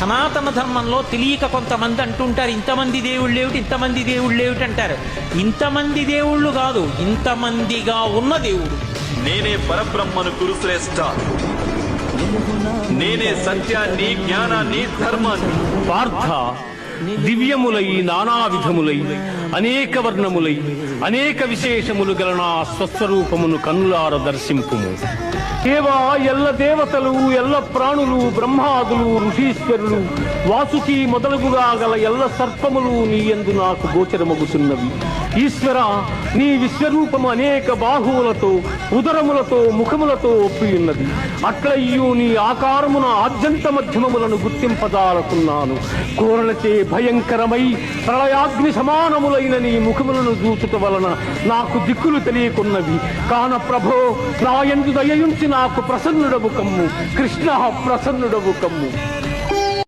సనాతన ధర్మంలో తెలియక కొంతమంది అంటుంటారు, ఇంతమంది దేవుళ్ళు ఏమిటి, ఇంతమంది దేవుళ్ళు ఏమిటి అంటారు. ఇంతమంది దేవుళ్ళు కాదు, ఇంతమందిగా ఉన్న దేవుడు. నేనే పరబ్రహ్మను కురుశ్రేష్ఠ, నేనే సత్యాన్ని, జ్ఞానాన్ని, ధర్మాన్ని. పార్థ, దివ్యములై నానా విధములై అనేక వర్ణములై అనేక విశేషములు గల నా స్వస్వరూపమును కన్నులార దర్శింపుము. దేవా, ఎల్ల దేవతలు, ఎల్ల ప్రాణులు, బ్రహ్మాదులు, ఋషీశ్వరులు, వాసుకి మొదలగుగా గల ఎల్ల సర్పములు నీ యందు నాకు గోచరమగుతున్నవి. ఈశ్వర, నీ విశ్వరూపము అనేక బాహువులతో, ఉదరములతో, ముఖములతో ఒప్పియున్నది. అట్లయ్యూ నీ ఆకారమున ఆద్యంత మధ్యమములను గుర్తింపదాలకున్నాను. కోరలచే భయంకరమై ప్రళయాగ్ని సమానములైన నీ ముఖములను చూచుట వలన నాకు దిక్కులు తెలియకున్నవి. కాన ప్రభో, నా యందు దయయుంచి నాకు ప్రసన్నుడవు కమ్ము. కృష్ణ, ప్రసన్నుడవు కమ్ము.